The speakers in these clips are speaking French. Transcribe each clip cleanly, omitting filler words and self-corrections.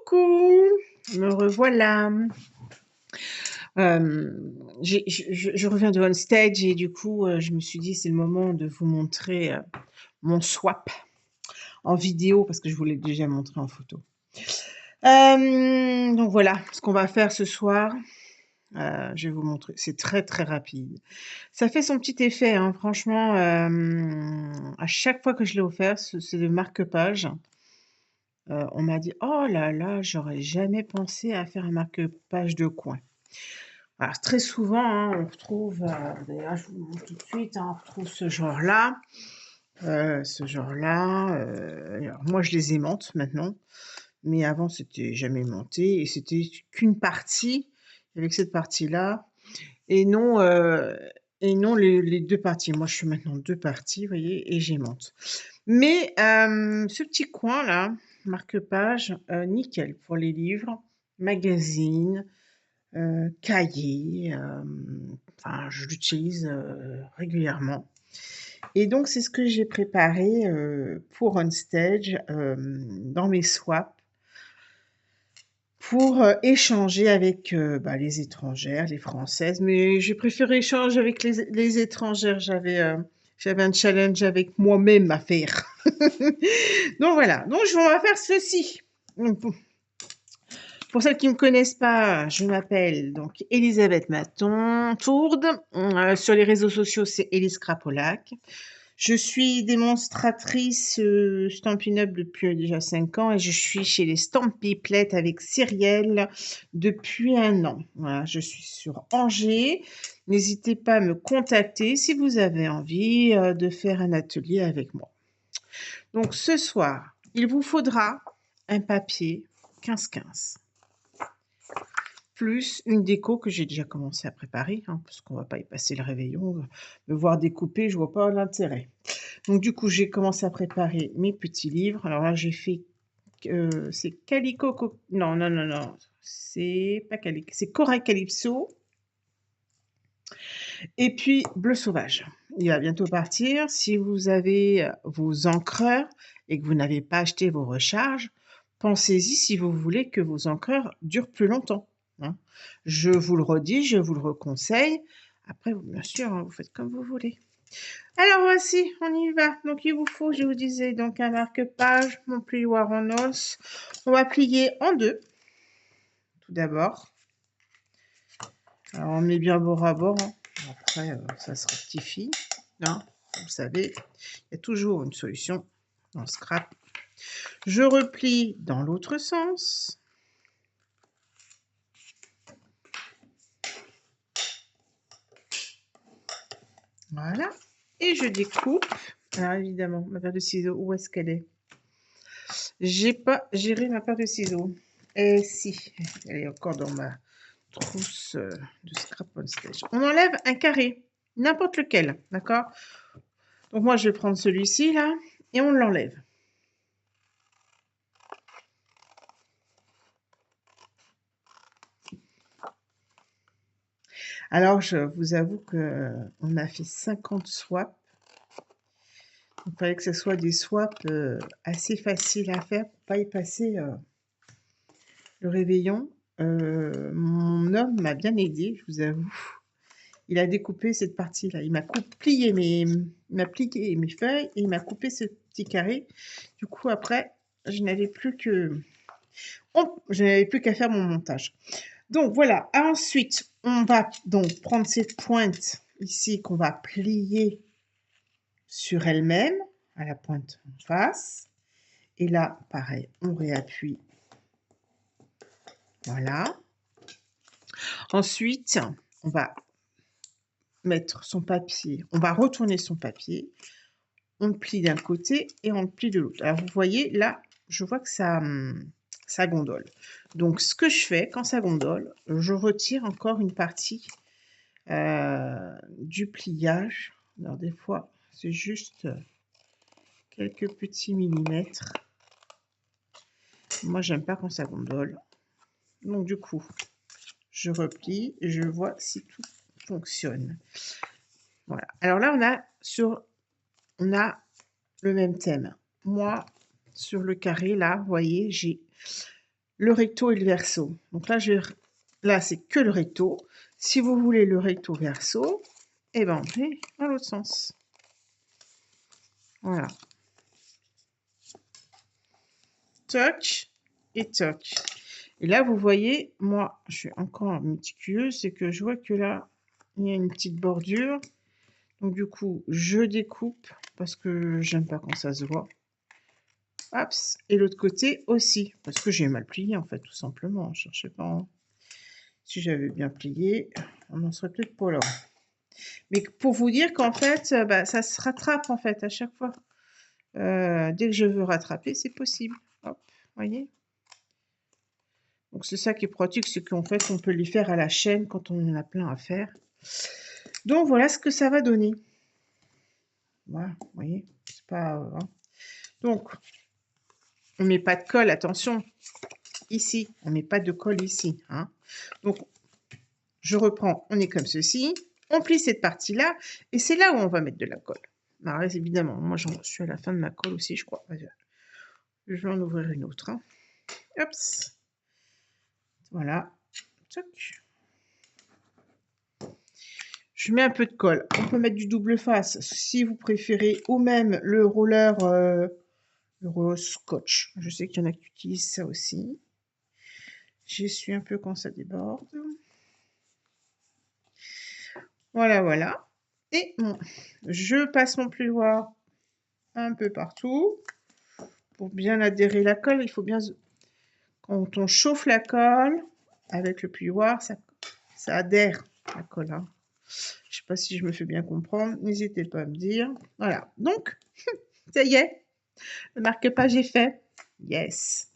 Coucou, me revoilà. Je reviens de on stage et du coup, je me suis dit c'est le moment de vous montrer mon swap en vidéo parce que je vous l'ai déjà montré en photo. Donc voilà ce qu'on va faire ce soir. Je vais vous montrer, c'est très très rapide. Ça fait son petit effet, hein, franchement. À chaque fois que je l'ai offert, c'est le marque-page. On m'a dit: «Oh là là, j'aurais jamais pensé à faire un marque-page de coin». Alors très souvent, hein, on retrouve, d'ailleurs je vous le montre tout de suite, hein, on retrouve ce genre-là, alors moi je les aimante maintenant, mais avant c'était jamais aimanté et c'était qu'une partie, avec cette partie-là et non, les 2 parties. Moi je fais maintenant 2 parties, vous voyez? Et j'aimante. Mais ce petit coin-là, marque-page, nickel pour les livres, magazines, cahiers, enfin je l'utilise, régulièrement et donc c'est ce que j'ai préparé, pour On Stage, dans mes swaps pour, échanger avec, les étrangères, les françaises, mais j'ai préféré échanger avec les étrangères. J'avais un challenge avec moi-même à faire. Donc voilà, donc on va faire ceci. Donc pour celles qui ne me connaissent pas, je m'appelle donc Elisabeth Maton Tourde. Sur les réseaux sociaux, c'est Élise Crapolac. Je suis démonstratrice Stampin' Up depuis déjà 5 ans et je suis chez les Stampiplettes avec Cyrielle depuis 1 an. Voilà, je suis sur Angers. N'hésitez pas à me contacter si vous avez envie de faire un atelier avec moi. Donc ce soir, il vous faudra un papier 15-15 plus une déco que j'ai déjà commencé à préparer, hein, parce qu'on va pas y passer le réveillon. Me voir découper, je vois pas l'intérêt. Donc du coup, j'ai commencé à préparer mes petits livres. Alors là, j'ai fait, c'est Calico, non, non, non, non, c'est pas Calico, c'est Corail Calypso. Et puis Bleu Sauvage. Il va bientôt partir. Si vous avez vos encreurs et que vous n'avez pas acheté vos recharges, pensez-y si vous voulez que vos encreurs durent plus longtemps, hein. Je vous le redis, je vous le reconseille. Après, bien sûr, hein, vous faites comme vous voulez. Alors voici, on y va. Donc il vous faut, je vous disais, donc un marque-page, mon plioir en os. On va plier en 2, tout d'abord. Alors on met bien bord à bord, hein. Après, ça se rectifie, hein. Vous savez, il y a toujours une solution en scrap. Je replie dans l'autre sens. Voilà. Et je découpe. Alors évidemment, ma paire de ciseaux, où est-ce qu'elle est? J'ai pas géré ma paire de ciseaux. Eh si, elle est encore dans ma trousse de scrap on stage. On enlève un carré, n'importe lequel, d'accord? Donc moi, je vais prendre celui-ci là et on l'enlève. Alors, je vous avoue que on a fait 50 swaps. Il fallait que ce soit des swaps assez faciles à faire pour pas y passer le réveillon. Mon homme m'a bien aidé, je vous avoue. Il a découpé cette partie-là. Il m'a plié mes feuilles et il m'a coupé ce petit carré. Du coup, après, je n'avais plus qu'à faire mon montage. Donc voilà. Ensuite, on va donc prendre cette pointe ici qu'on va plier sur elle-même, à la pointe en face. Et là, pareil, on réappuie. Voilà. Ensuite, on va mettre son papier. On va retourner son papier. On le plie d'un côté et on le plie de l'autre. Alors, vous voyez, là, je vois que ça gondole. Donc, ce que je fais, quand ça gondole, je retire encore une partie du pliage. Alors, des fois, c'est juste quelques petits millimètres. Moi, j'aime pas quand ça gondole. Donc, du coup, je replie et je vois si tout fonctionne. Voilà. Alors là, on a le même thème. Moi, sur le carré, là, vous voyez, j'ai le recto et le verso. Donc là, là c'est que le recto. Si vous voulez le recto verso, et ben on fait dans l'autre sens. Voilà. Toc et toc. Et là, vous voyez, moi, je suis encore méticuleuse, c'est que je vois que là, il y a une petite bordure. Donc du coup, je découpe parce que j'aime pas quand ça se voit. Hop, et l'autre côté aussi, parce que j'ai mal plié en fait, tout simplement. Je cherchais pas. Hein. Si j'avais bien plié, on n'en serait peut-être pas là. Mais pour vous dire qu'en fait, bah, ça se rattrape en fait à chaque fois. Dès que je veux rattraper, c'est possible. Hop, voyez. Donc c'est ça qui est pratique, c'est qu'en fait, on peut les faire à la chaîne quand on en a plein à faire. Donc voilà ce que ça va donner. Voilà, vous voyez, c'est pas. Hein. Donc, on met pas de colle, attention. Ici, on met pas de colle ici. Hein. Donc, je reprends, on est comme ceci. On plie cette partie-là, et c'est là où on va mettre de la colle. Alors, évidemment, moi, j'en suis à la fin de ma colle aussi, je crois. Je vais en ouvrir une autre. Hein. Hop. Voilà. Toc. Je mets un peu de colle. On peut mettre du double face si vous préférez, ou même le roller scotch. Je sais qu'il y en a qui utilisent ça aussi. J'essuie un peu quand ça déborde. Voilà, voilà. Et bon, je passe mon plioir un peu partout pour bien adhérer la colle. Il faut bien, quand on chauffe la colle avec le plioir, ça adhère la colle. Hein. Je ne sais pas si je me fais bien comprendre. N'hésitez pas à me dire. Voilà. Donc, ça y est. Le marque-page est fait. Yes.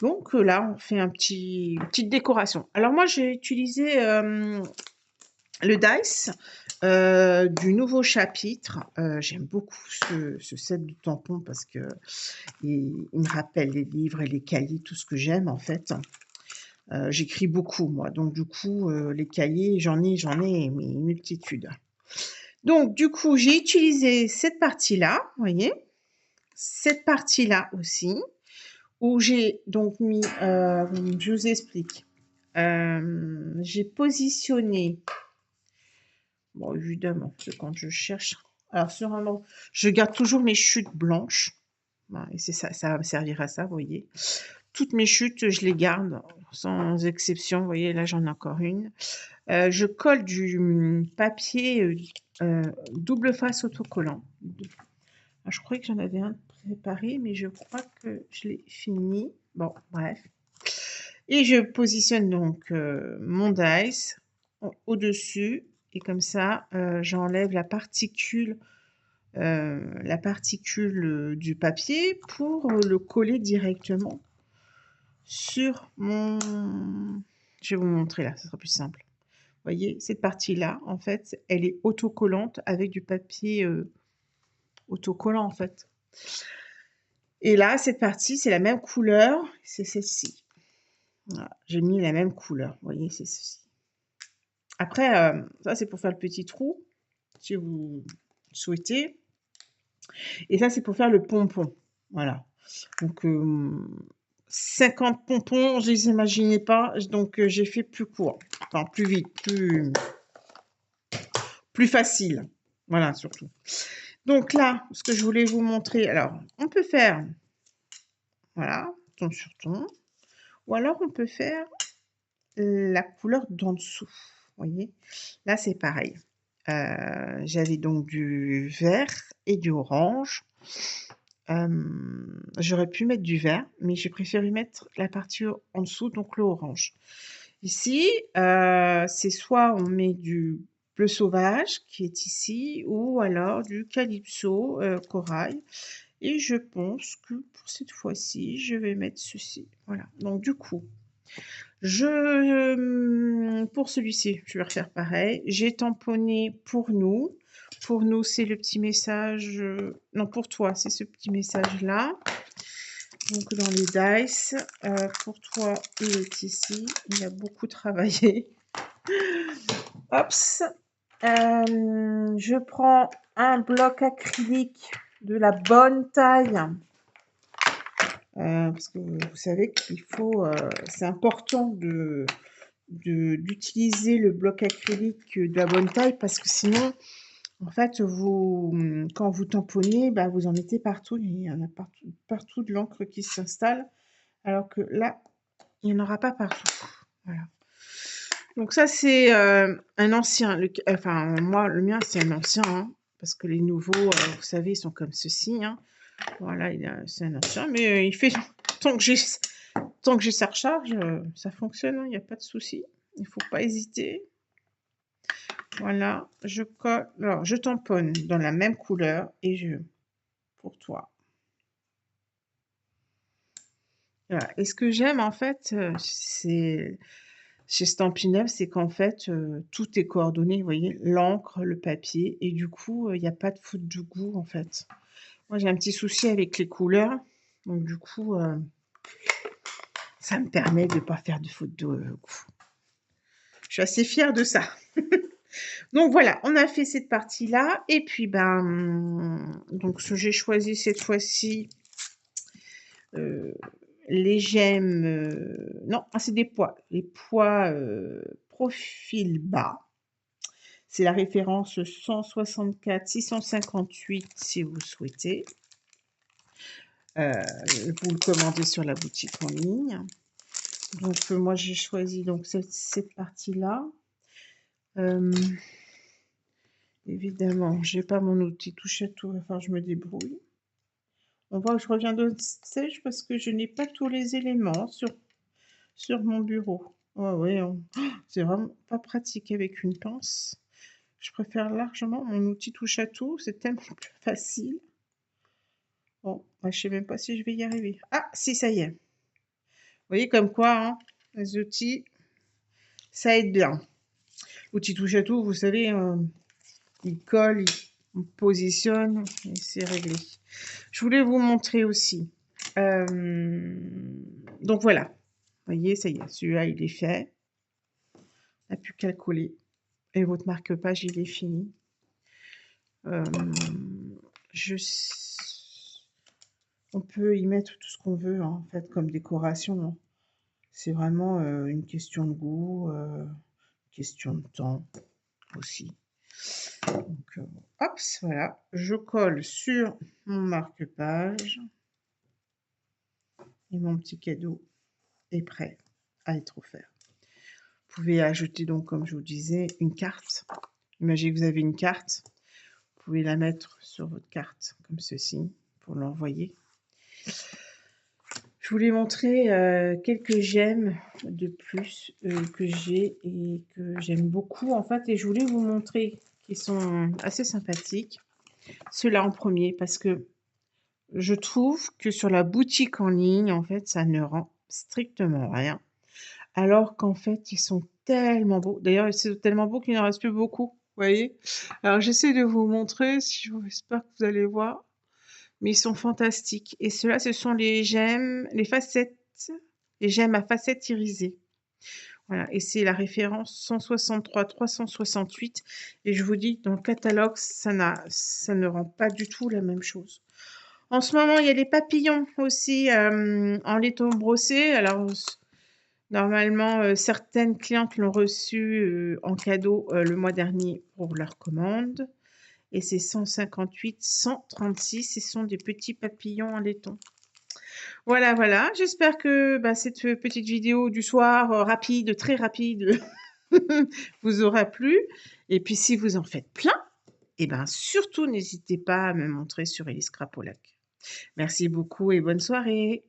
Donc là, on fait une petite décoration. Alors moi, j'ai utilisé le Dice du nouveau chapitre. J'aime beaucoup ce set de tampons parce que il me rappelle les livres et les cahiers, tout ce que j'aime en fait. J'écris beaucoup moi, donc du coup les cahiers, j'en ai mais une multitude. Donc du coup, j'ai utilisé cette partie-là, vous voyez, cette partie-là aussi, où j'ai donc mis, je vous explique, j'ai positionné. Bon, évidemment, c'est quand je cherche. Alors, sur un je garde toujours mes chutes blanches. Voilà, et c'est ça, ça va me servir à ça, vous voyez. Toutes mes chutes, je les garde sans exception. Vous voyez, là, j'en ai encore une. Je colle du papier double face autocollant. Alors, je croyais que j'en avais un préparé, mais je crois que je l'ai fini. Bon, bref. Et je positionne donc mon dice au-dessus. Et comme ça, j'enlève la particule du papier pour le coller directement sur mon... Je vais vous montrer là, ce sera plus simple. Vous voyez, cette partie-là, en fait, elle est autocollante avec du papier autocollant, en fait. Et là, cette partie, c'est la même couleur, c'est celle-ci. Voilà, j'ai mis la même couleur, vous voyez, c'est ceci. Après, ça, c'est pour faire le petit trou, si vous souhaitez. Et ça, c'est pour faire le pompon. Voilà. Donc, 50 pompons, je ne les imaginais pas. Donc, j'ai fait plus court. Enfin, plus vite, plus facile. Voilà, surtout. Donc là, ce que je voulais vous montrer, alors, on peut faire, voilà, ton sur ton. Ou alors, on peut faire la couleur d'en dessous. Vous voyez, là, c'est pareil. J'avais donc du vert et du orange. J'aurais pu mettre du vert, mais j'ai préféré mettre la partie en dessous, donc le orange. Ici, c'est soit on met du bleu sauvage qui est ici, ou alors du calypso corail. Et je pense que pour cette fois-ci, je vais mettre ceci. Voilà. Donc du coup, pour celui-ci, je vais refaire pareil. J'ai tamponné pour nous. Pour nous, c'est le petit message. Non, pour toi, c'est ce petit message-là. Donc, dans les dice. Pour toi, il est ici. Il a beaucoup travaillé. Hops. Je prends un bloc acrylique de la bonne taille. parce que vous savez qu'il faut, c'est important d'utiliser le bloc acrylique de la bonne taille parce que sinon, en fait, quand vous tamponnez, bah, vous en mettez partout. Il y en a partout de l'encre qui s'installe, alors que là, il n'y en aura pas partout. Voilà. Donc ça, c'est un ancien. Enfin, moi, le mien, c'est un ancien, hein, parce que les nouveaux, vous savez, ils sont comme ceci. Hein. Voilà, c'est un ancien, mais il fait tant que j'ai sa recharge, ça fonctionne, il n'y a pas de souci. Il ne faut pas hésiter. Voilà, je colle. Alors, je tamponne dans la même couleur et pour toi. Voilà. Et ce que j'aime, en fait, c'est chez Stampin' Up, c'est qu'en fait, tout est coordonné. Vous voyez, l'encre, le papier, et du coup, il n'y a pas de faute de goût, en fait. Moi, j'ai un petit souci avec les couleurs, donc du coup, ça me permet de ne pas faire de faute de goût. Je suis assez fière de ça. Donc voilà, on a fait cette partie-là. Et puis, donc j'ai choisi cette fois-ci les gemmes. Non, c'est des pois. Les pois profil bas. C'est la référence 164-658 si vous souhaitez. Vous le commandez sur la boutique en ligne. Donc moi j'ai choisi donc cette partie-là. Évidemment, j'ai pas mon outil touche à tout, enfin je me débrouille. On voit que je reviens de sèche parce que je n'ai pas tous les éléments sur mon bureau. Ouais, c'est vraiment pas pratique avec une pince. Je préfère largement mon outil touche à tout, c'est tellement plus facile. Bon, je sais même pas si je vais y arriver. Ah, si, ça y est. Vous voyez comme quoi, hein, les outils, ça aide bien. Outil touche à tout, vous savez, il colle, il positionne et c'est réglé. Je voulais vous montrer aussi. Donc voilà. Vous voyez, ça y est, celui-là, il est fait. Il n'y a plus qu'à le coller. Et votre marque-page, il est fini. On peut y mettre tout ce qu'on veut, hein, en fait, comme décoration. Hein. C'est vraiment une question de goût, question de temps aussi. Donc, hop, voilà. Je colle sur mon marque-page. Et mon petit cadeau est prêt à être offert. Vous pouvez ajouter donc, comme je vous disais, une carte. Imaginez que vous avez une carte. Vous pouvez la mettre sur votre carte, comme ceci, pour l'envoyer. Je voulais montrer quelques gemmes de plus que j'ai et que j'aime beaucoup, en fait. Et je voulais vous montrer qui sont assez sympathiques. Ceux-là en premier, parce que je trouve que sur la boutique en ligne, en fait, ça ne rend strictement rien. Alors qu'en fait, ils sont tellement beaux. D'ailleurs, c'est tellement beau qu'il n'en reste plus beaucoup, vous voyez? Alors, j'essaie de vous montrer, j'espère que vous allez voir, mais ils sont fantastiques. Et ceux-là, ce sont les gemmes, les gemmes à facettes irisées. Voilà, et c'est la référence 163-368. Et je vous dis, dans le catalogue, ça ne rend pas du tout la même chose. En ce moment, il y a les papillons aussi en laiton brossé. Alors, normalement, certaines clientes l'ont reçu en cadeau le mois dernier pour leur commande. Et c'est 158, 136. Ce sont des petits papillons en laiton. Voilà, voilà. J'espère que cette petite vidéo du soir, rapide, très rapide, vous aura plu. Et puis, si vous en faites plein, surtout n'hésitez pas à me montrer sur Elise Crapolac. Merci beaucoup et bonne soirée.